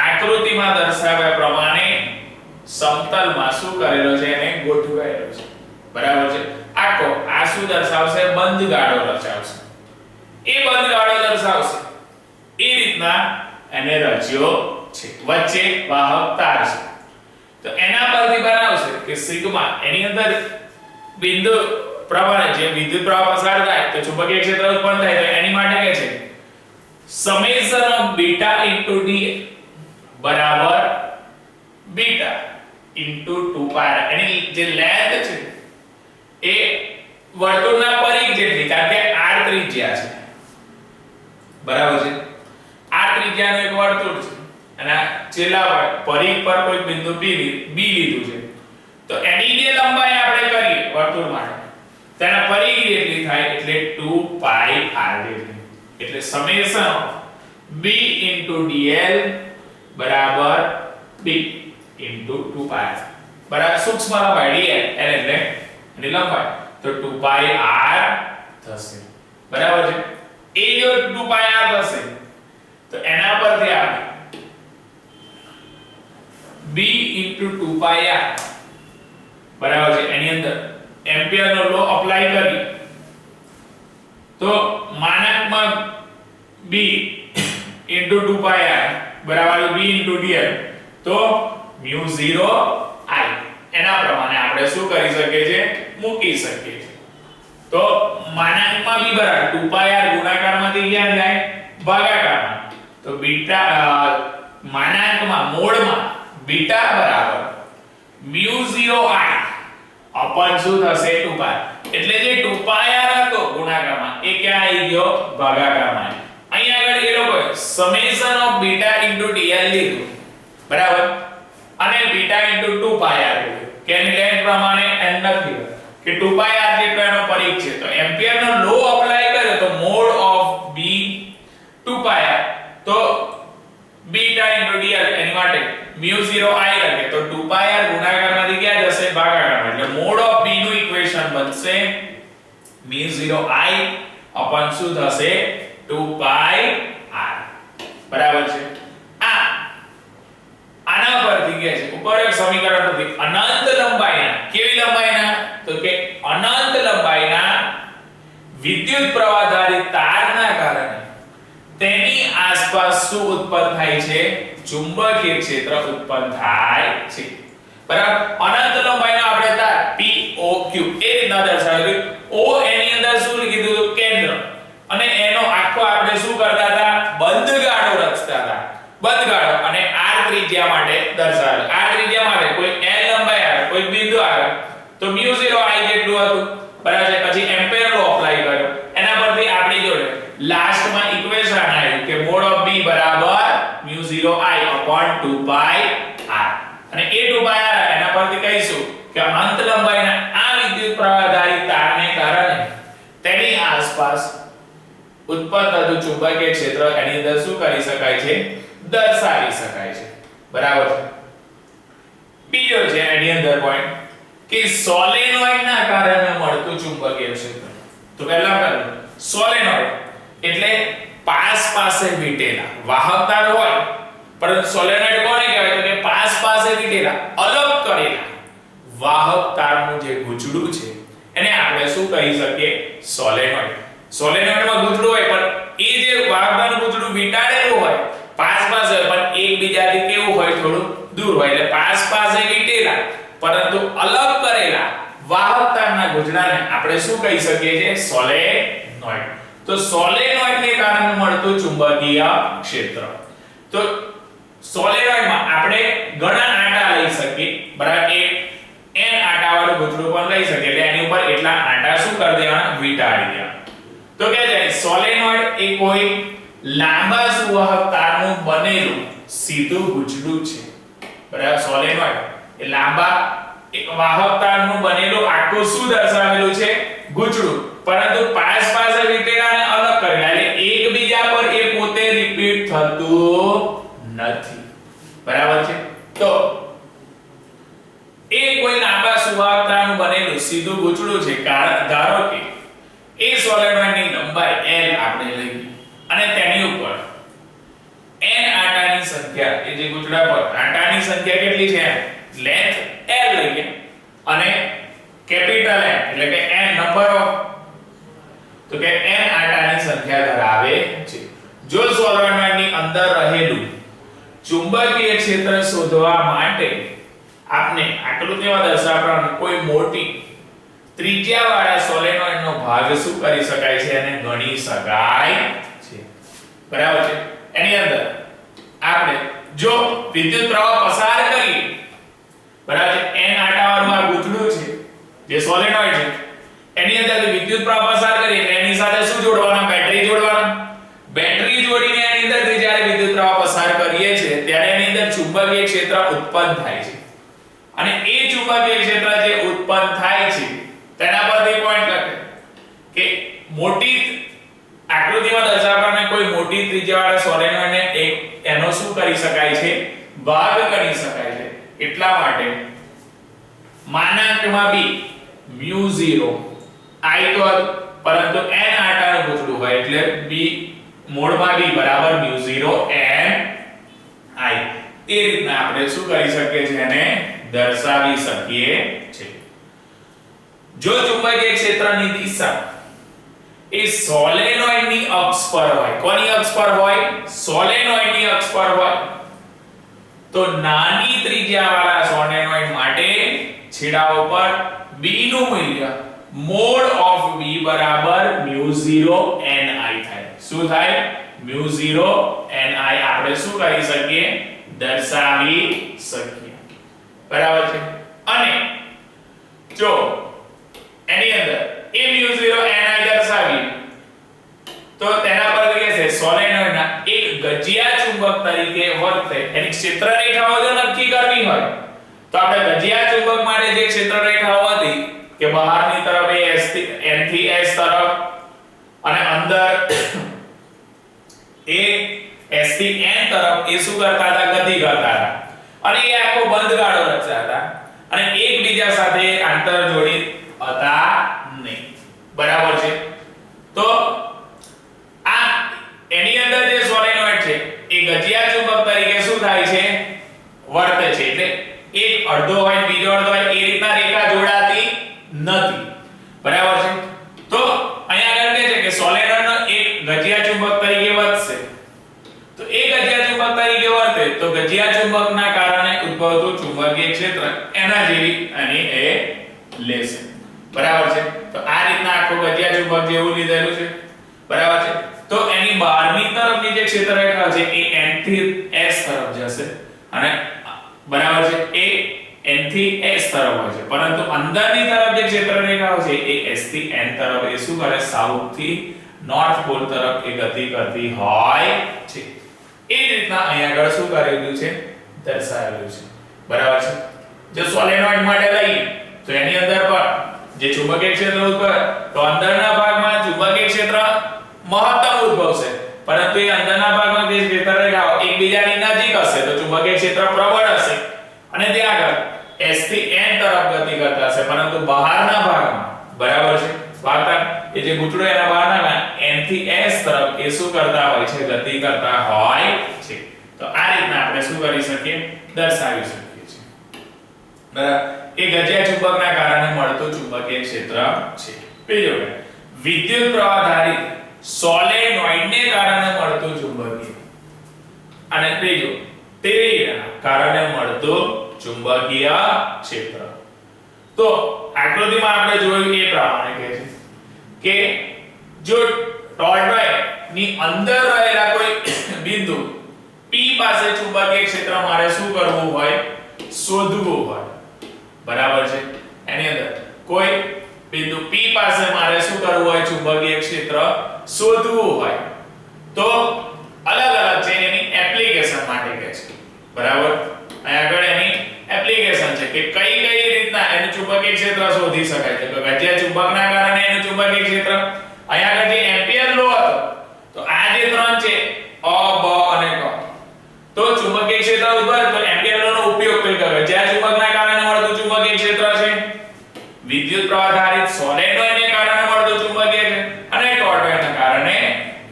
આકૃતિમાં દર્શાવ્યા પ્રમાણે સમતલમાં શું કરેલો છે? એને ગોઠવાયેલો છે. બરાબર છે? આખો આ શું દર્શાવશે? બંધ ગાળો રચાવશે. એ બંધ ગાળો દર્શાવશે એ રીતના એને રચ્યો છે. વચ્ચે વાહક તાર છે. તો એના પરથી બનાવશે કે સિગ્મા એની અંદર બિંદુ પ્રમાણે જે વિદ્યુત પ્રવાહ પસાર થાય તો ચુંબકીય ક્ષેત્ર ઉત્પન્ન થાય. તો એની માટે કહે છે summation of beta into d બરાબર beta into 2 pi. એની જે લેન્થ છે એ વર્તુળના પરિઘ જેટલી, કારણ કે r ત્રિજ્યા છે, બરાબર છે, r ત્રિજ્યાનું એક વર્તુળ છે અને છેલ્લા પરિઘ પર કોઈ બિંદુ b લીધું છે, તો એની જે લંબાઈ આપણે કરીએ વર્તુળ માટે તેના પરિઘ જેટલી થાય એટલે 2πr જેટલી, એટલે સમેશન b dl બરાબર b 2πr બરાબર સૂક્ષ્મ લંબાઈ dl એટલે એની લંબાઈ, તો 2πr થશે, બરાબર છે। એ જો 2πr થશે તો એના પરથી આપણે b 2πr બરાબર છે, એની અંદર એમ્પિયરનો લો અપ્લાય કરી તો માનાંકમાં b 2πr બરાબર b dl તો μ0 I એના પ્રમાણે આપણે શું કરી શકીએ છે, મૂકી શકીએ છીએ। તો માનાંકમાં b બરાબર 2πr ગુણાકારમાંથી ક્યાં જાય, ભાગાકારમાં, તો બીટા માનાંકમાં મોડમાં બીટા બરાબર μ0 I અપન શું થશે 2πr, એટલે જે 2πr હતો ગુણાકારમાં એ ક્યાં આવી ગયો, ભાગાકારમાં। અહીંયા આગળ એ લોકોએ સમેશન ઓફ બીટા dl લીધું, બરાબર, અને બીટા 2πr લીધું, કે એની લેન્થ પ્રમાણે n નથી કે 2πr જેટલો એનો પરિઘ છે, તો એમ્પિયરનો લો અપ્લાય કર્યો તો મોડ ઓફ b 2πr, તો બીટા dl એની માટે μ0 I લખે તો 2πr ગુણાકારમાંથી ક્યાં જશે, ભાગાકારમાં, એટલે મોડ ઓફ b નું ઇક્વેશન બનશે μ0 I અપન શું થશે 2πr, બરાબર છે। આના પરથી કે છે ઉપર એક સમીકરણ પરથી અનંત લંબાઈના, કેવી લંબાઈના, તો કે અનંત લંબાઈના વિદ્યુત પ્રવાહ ધારિત તારના કારણે તેની આસપાસ શું ઉત્પન્ન થાય છે, ચુંબકીય ક્ષેત્ર ઉત્પન્ન થાય છે, બરાબર। અનંત લંબાઈનો આપણે તાર POQ એ રીતના દર્શાવ્યું, O એની અંદર શું કીધું હતું, કેન્દ્ર, અને એનો આખો આપણે શું કરતા હતા, બંધ ગાળો રચતા હતા, બંધ ગાળો, અને r ત્રિજ્યા માટે દર્શાવેલ, r ત્રિજ્યા માટે કોઈ n લંબાઈ આવે, કોઈ બિંદુ આવે તો μ0 I જેટલું હતું, બરાબર છે। પછી એમ્પિયર લો અપ્લાય કર્યો, એના પરથી આપણી જોડે લાસ્ટમાં ઇક્વેશન આવ્યું કે મોડ ઓફ b બરાબર μ0 I upon 2πr, અને એ 2πr એના પરથી કહીશું કે અંત લંબાઈના આ વિદ્યુત પ્રવાહ ધારિત તારને કારણે તેની આસપાસ ઉત્પન્ન થતું ચુંબકીય ક્ષેત્ર એની અંદર શું કરી શકાય છે, દર્શાવી શકાય છે, બરાબર છે। બીજો છે એની અંદર પોઈન્ટ કે સોલેનોઇડના કારણે મળતું ચુંબકીય ક્ષેત્ર, તો પહેલા પહેલું સોલેનોઇડ એટલે પાસ પાસે વીટેલા વાહક તાર હોય, પરંતુ સોલેનોઇડ કોને કહેવાય, તો કે પાસ પાસે વીટેલા અલગ કરેલા વાહક તારનું જે ગૂંચળું છે એને આપણે શું કહી શકીએ, સોલેનોઇડ। સોલેનોઇડમાં ગૂંચળું હોય પણ એ જે વાહક તારનું ગૂંચળું વીંટાળેલું હોય, પાસ પાસે હોય પણ એકબીજાથી કેવું હોય, થોડું દૂર હોય, એટલે પાસ પાસે વીટેલા પરંતુ અલગ કરેલા વાહક તારના ગૂંચળાને આપણે શું કહી શકીએ છીએ, સોલેનોઇડ। તો સોલેનોઇડને કારણે મળતું ચુંબકીય ક્ષેત્ર, તો સોલેનોઇડમાં આપણે ઘણા આંટા લઈ શકીએ, બરાબર, એક n આંટા વાળું ગૂંચળું પણ લઈ શકીએ, એટલે એની ઉપર એટલા આંટા શું કરી દેવાના, વીંટાળી દેવાના। તો કે છે સોલેનોઇડ એ કોઈ લાંબા સુવાહક તારનું બનેલું સીધું ગૂંચળું છે, બરાબર। સોલેનોઇડ એ લાંબા એક વાહક તારનું બનેલું આખું શું દર્શાવેલું છે, ગૂંચળું, પરંતુ પાસ પાસે વીટેલાને અલગ કરેલા, એટલે એકબીજા પર એ પોતે રિપીટ થતું નથી, બરાબર છે। તો એ કોઈ લાંબા સુવાહક તારનું બનેલું સીધું ગૂંચળું છે, કારણ ધારો કે એ સોલેનોઇડની લંબાઈ l આપણે લઈએ અને તેની ઉપર n આંટાની સંખ્યા, એ જે ગૂંચળા પર આંટાની સંખ્યા કેટલી છે, લેન્થ l લઈએ અને કેપિટલ N એટલે કે n નંબર ઓફ, તો કે n આંટાની સંખ્યા ધરાવે છે। જો સોલેનોઇડની અંદર રહેલું ચુંબકીય ક્ષેત્ર શોધવા માટે આપણે આકૃતિમાં દર્શાવવામાં કોઈ મોટી ત્રિજ્યાવાળા સોલેનોઇડનો ભાગ શું કરી શકાય છે, અને ગણી શકાય છે, બરાબર છે। એની અંદર આપણે જો વિદ્યુત પ્રવાહ પસાર કરીએ, બરાબર છે, n આંટા વાળું આ ગૂંચળું છે જે સોલેનોઇડ છે, એની અંદરથી વિદ્યુત પ્રવાહ પસાર કરીએ એટલે એની સાથે શું જોડવાના? બેટરી જોડવાના. બેટરી જોડીને એની અંદરથી જ્યારે વિદ્યુત પ્રવાહ પસાર કરીએ છીએ ત્યારે એની અંદર ચુંબકીય ક્ષેત્ર ઉત્પન્ન થાય છે અને એ ચુંબકીય ક્ષેત્ર જે ઉત્પન્ન થાય છે તેના પરથી પોઈન્ટ લખે કે મોટી આકૃતિમાં દર્શાવવાને કોઈ મોટી ત્રિજ્યાવાળા સોલેનોઇડને એક એનો શું કરી શકાય છે? ભાગ કરી શકાય છે. એટલા માટે માનાંકમાં b μ0 I તો પરંતુ n આટાનું પૂછડું હોય એટલે b મોડમાં b બરાબર μ0 n I એ રીતના આપણે શું કરી શકીએ છીએ? એને દર્શાવી શકીએ છીએ. જો ચુંબકીય ક્ષેત્રની દિશા એ સોલેનોઇડની અક્ષ પર હોય, કોની અક્ષ પર હોય? સોલેનોઇડની અક્ષ પર હોય તો નાની ત્રિજ્યાવાળા સોલેનોઇડ માટે છેડાઓ પર b નું મૂલ્ય mod of b બરાબર μ0 ni થાય. શું થાય? μ0 ni આપણે શું કરી શકીએ? દર્શાવી શકીએ. બરાબર છે. અને જો એની અંદર એ μ0 ni દર્શાવી તો તેના પર કે છે સોલેનોઇડના એક ગજિયા ચુંબક તરીકે વર્તે. એની ક્ષેત્ર રેખાઓ જો નક્કી કરવી હોય તો આપણે ગજિયા ચુંબક માટે જે ક્ષેત્ર રેખાઓ હતી કે બહારની તરફ એ s થી n થી s તરફ અને અંદર એ s થી n તરફ એ શું કરતા હતા? ગતિ કરતા હતા અને એ આખો બંધ ગાળો રચતા હતા અને એકબીજા સાથે આંતર જોડિત હતા નહીં. બરાબર છે. તો આ એની અંદર જે સોલેનોઇડ છે એ ગજિયા ચુંબક તરીકે શું થાય છે? વર્તે છે. એટલે એક અડધો હોય બીજો અડધો હોય એ રીતના રેખા જોડાતી નથી. બરાબર છે. તો અહીંયા આગળ કહે છે કે સોલેનોઇડનો એક ગજિયા ચુંબક તરીકે વર્તશે. તો એ ગજિયા ચુંબક તરીકે વર્તે તો ગજિયા ચુંબકના કારણે ઉદ્ભવતું ચુંબકીય ક્ષેત્ર એના જેવી અને એ લેશે. બરાબર છે. તો આ રીતના આખો ગજિયા ચુંબક જેવું લીધેલું છે. બરાબર છે. તો એની બહારની તરફની જે ક્ષેત્ર રેખા છે એ n થી s તરફ જશે અને બરાબર છે એ n થી s તરફ હોય છે પરંતુ અંદરની તરફ જે ક્ષેત્ર રેખાઓ છે એ s થી n તરફ એ શું કરે? સાઉથ થી નોર્થ પોલ તરફ એ ગતિ કરતી હોય છે. એ રીતના અહીંયા આગળ શું કરેલું છે? દર્શાવેલું છે. બરાબર છે. જો સોલેનોઇડ માટે લઈએ તો એની અંદર પણ જે ચુંબકીય ક્ષેત્ર ઉદ્ભવે તો અંદરના ભાગમાં ચુંબકીય ક્ષેત્ર મહત્તમ ઉદ્ભવશે પરંતુ એ અંદરના ભાગમાં જે ક્ષેત્ર રેખાઓ એકબીજાની નજીક હશે તો ચુંબકીય ક્ષેત્ર પ્રબળ હશે અને ત્યાં આગળ s થી n તરફ ગતિ કરતા હશે પરંતુ બહારના ભાગમાં બરાબર છે વાર્તા એ જે ગૂંચળો એના બહારના n થી s તરફ એ શું કરતા હોય છે? ગતિ કરતા હોય છે. તો આ રીતના આપણે શું કરી શકીએ? દર્શાવી શકીએ છીએ. બરાબર. એ ગજિયા ચુંબકના કારણે મળતું ચુંબકીય ક્ષેત્ર છે. બીજો વિદ્યુત પ્રવાહધારી સોલેનોઇડને કારણે મળતું ચુંબકીય અને ત્રીજો તેના કારણે મળતું ચુંબકીય ક્ષેત્ર. તો આકૃતિમાં આપણે જોયું એ પ્રમાણે કહે છે કે જો ટોર્ટોઇડ ની અંદર રહેલા કોઈ બિંદુ P પાસે ચુંબકીય ક્ષેત્ર મારે શું કરવું હોય? શોધવું હોય. બરાબર છે. એની અંદર કોઈ બિંદુ P પાસે મારે શું કરવું હોય? ચુંબકીય ક્ષેત્ર શોધવું હોય તો અલગ અલગ છે એની એપ્લિકેશન માટે કહે છે. બરાબર. અહીં આગળ એની એપ્લિકેશન છે કે કઈ કઈ રીતના એનું ચુંબકીય ક્ષેત્ર શોધી શકાય છે. તો ગજિયા ચુંબકના કારણે એનું ચુંબકીય ક્ષેત્ર અહીં આગળ જે એમ્પિયર લો હતો તો આ જે ત્રણ છે અ બ અને ક તો ચુંબકીય ક્ષેત્ર ઉદ્ભવે તો એમ્પિયર લો નો ઉપયોગ કરી ગજિયા ચુંબકના કારણે મળતું ચુંબકીય ક્ષેત્ર છે. વિદ્યુત પ્રવાહધારિત સોલેનોઇડને કારણે મળતું ચુંબકીય છે અને ટોર્ટોઇડના કારણે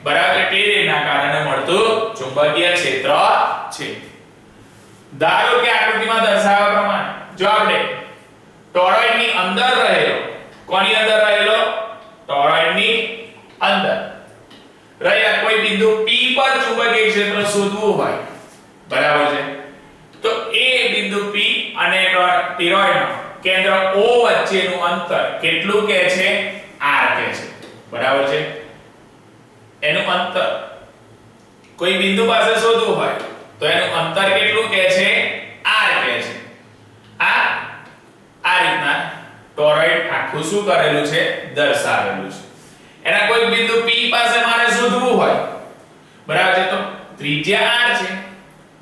બરાબર ટેરીના કારણે મળતું ચુંબકીય ક્ષેત્ર છે. ધારો કે આકૃતિમાં દર્શાવ્યા પ્રમાણે જો આપણે ટોરોઇડની અંદર રહેલો કોની અંદર રહેલો? ટોરોઇડની અંદર રહેલા કોઈ બિંદુ P પર ચુંબકીય ક્ષેત્ર શોધવું હોય બરાબર છે તો એ બિંદુ P અને ટોરોઇડનો કેન્દ્ર O વચ્ચેનું અંતર કેટલું કહે છે? r કહે છે. બરાબર છે. એનું અંતર કોઈ બિંદુ પાસે શોધવું હોય તો એનું અંતર કેટલું કહે છે? r કહે છે. આ રીતના ટોરોઇડ આખું શું કરેલું છે દર્શાવેલું છે. એના કોઈ બિંદુ P પાસે મારે શોધવું હોય બરાબર છે તો ત્રિજ્યા r છે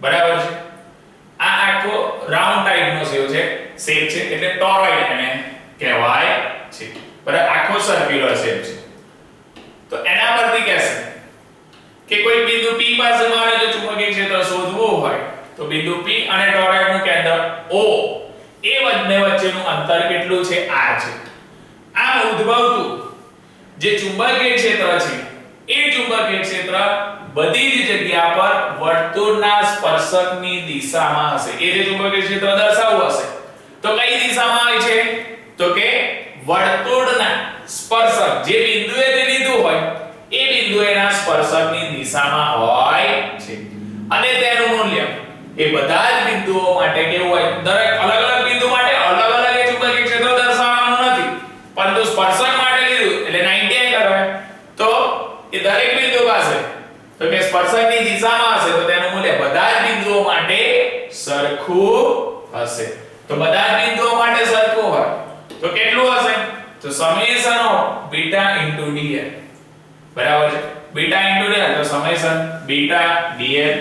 બરાબર છે. આ આખો રાઉન્ડ ટાઈપનો શેપ છે એટલે ટોરોઇડ એને કહેવાય છે બરાબર. આખો સર્ક્યુલર શેપ છે. તો એના પરથી કહેશે કે કોઈ બિંદુ P પાસે મારે જો ચુંબકીય ક્ષેત્ર શોધવું હોય તો બિંદુ P અને ટોરોઇડનું કેન્દ્ર O એ બંને વચ્ચેનું અંતર કેટલું છે r છે. આમ ઉદ્ભવતું જે ચુંબકીય ક્ષેત્ર છે એ ચુંબકીય ક્ષેત્ર બધી જ જગ્યા પર વર્તુળના સ્પર્શકની દિશામાં હશે. એ જે ચુંબકીય ક્ષેત્ર દર્શાવવું હશે તો કઈ દિશામાં હોય છે તો કે વર્તુળના સ્પર્શક જે બિંદુએ તે લીધું હોય એ બિંદુએના સ્પર્શકની દિશામાં હોય છે. અને તેનું મૂલ્ય એ બધા જ બિંદુઓ માટે કેવું હોય દરેક અલગ અલગ બિંદુ માટે અલગ અલગ એ ચુંબકીય ક્ષેત્ર દર્શાવવાનું નથી પરંતુ સ્પર્શક માટે લીધું એટલે 90 એંગલ હોય તો એ દરેક બિંદુ પાસે તો કે સ્પર્શકની દિશામાં હશે તો તેનું મૂલ્ય બધા જ બિંદુઓ માટે સરખું હશે. તો બધા જ બિંદુઓ માટે સરખું હોય તો કેટલું હશે તો summation of beta into dl બરાબર છે. બીટા ઇન્ટુ dl તો summation beta dl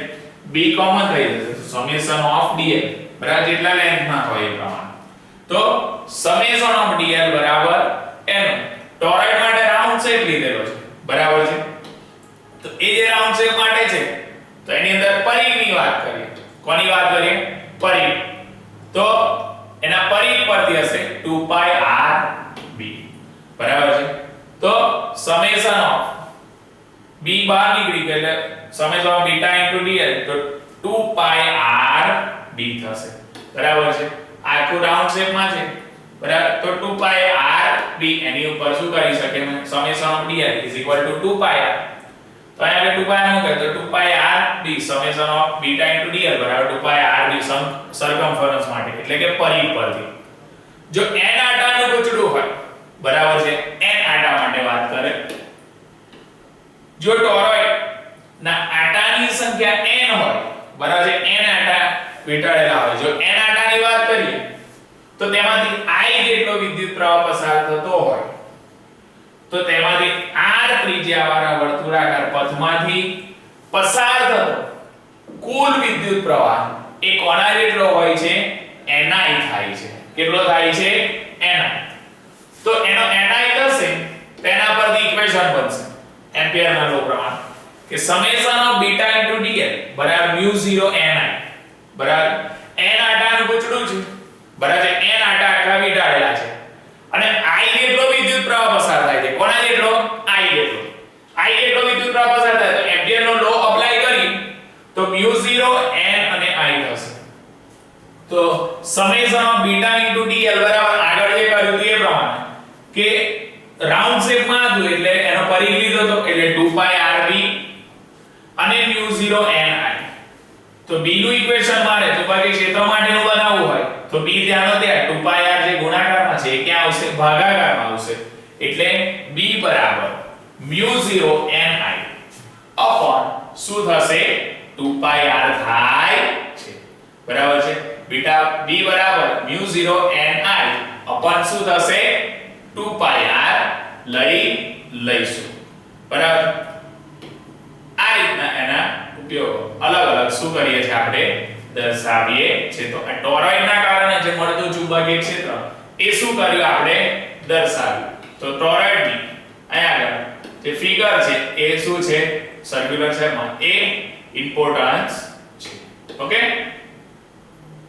b common થઈ જશે તો સમેશન ઓફ dl બરાબર જેટલા લેન્થમાં હોય એ પ્રમાણે તો સમેશન ઓફ dl બરાબર એનો ટોરોઇડ માટે રાઉન્ડ શેપ લીધેલો છે બરાબર છે. તો એ જે રાઉન્ડ શેપ માટે છે તો એની અંદર પરિઘની વાત કરીએ. કોની વાત કરીએ પરિઘ. તો એના પરિઘ પરથી હશે 2πrb બરાબર છે. તો સમેશન ઓફ b બહાર નીકળી ગયો એટલે summation of beta into dl તો 2πrb થશે બરાબર છે. આખું રાઉન્ડ શેપમાં છે બરાબર તો 2πrb એની ઉપર શું કરી શકે સમેશન ઓફ dl 2πr તો અહીંયા 2πr નું કહે તો 2πrb summation of beta into dl બરાબર 2πrb સર્કમ્ફરન્સ માટે એટલે કે પરિઘ પરથી. જો n આટાનું ગૂંચળું હોય બરાબર છે n આટા માટે વાત કરે જો ટોરોઇડ ના આટાની સંખ્યા n હોય બરાબર છે n આટા વીંટાળેલા હોય જો n આટાની વાત કરીએ તો તેમાંથી I જેટલો વિદ્યુત પ્રવાહ પસાર થતો હોય તો તેમાંથી r ત્રિજ્યાવાળા વર્તુળાકાર પથમાંથી પસાર થતો કુલ વિદ્યુત પ્રવાહ એ કોના જેટલો હોય છે ni થાય છે. કેટલો થાય છે ni. તો એનો ni થશે તેના પરથી ઇક્વેશન બનશે એમ્પિયરના લો પ્રમાણે કે summation of beta into dl બરાબર μ0 ni બરાબર n આટાનું ગૂંચળું છે બરાબર n આટા આખા વીંટાળેલા છે અને I જેટલો વિદ્યુત પ્રવાહ પસાર થાય છે કોના જેટલો I જેટલો વિદ્યુત પ્રવાહ પસાર થાય તો એમ્પિયરનો લો એપ્લાય કરી તો μ0 n અને I થશે. તો summation of beta into dl બરાબર આગળ જે કર્યું તે પ્રમાણે કે રાઉન્ડ શેપમાં હતું એટલે એનો પરિઘ લીધો તો એટલે 2πrb અને μ0 ni. તો b નું ઇક્વેશન મારે ચુંબકીય ક્ષેત્ર માટેનું બનાવવું હોય તો b ધ્યાન દે 2πr જે ગુણાકારમાં છે એ ક્યાં આવશે ભાગાકારમાં આવશે એટલે b બરાબર μ0 ni અપોન શું થશે 2πr થાય છે બરાબર છે. બીટા b બરાબર μ0 ni અપોન શું થશે 2πr લઈશું બરાબર. આ રીતના એના ઉપયોગ અલગ અલગ શું કરીએ છીએ આપણે દર્શાવીએ છીએ. તો આ ટોરોઇડના કારણે જે મળતું ચુંબકીય ક્ષેત્ર એ શું કર્યું આપણે દર્શાવ્યું. તો ટોરોઇડની અહીંયા આગળ જે ફિગર છે એ શું છે સર્ક્યુલર શેપમાં એ ઇમ્પોર્ટન્સ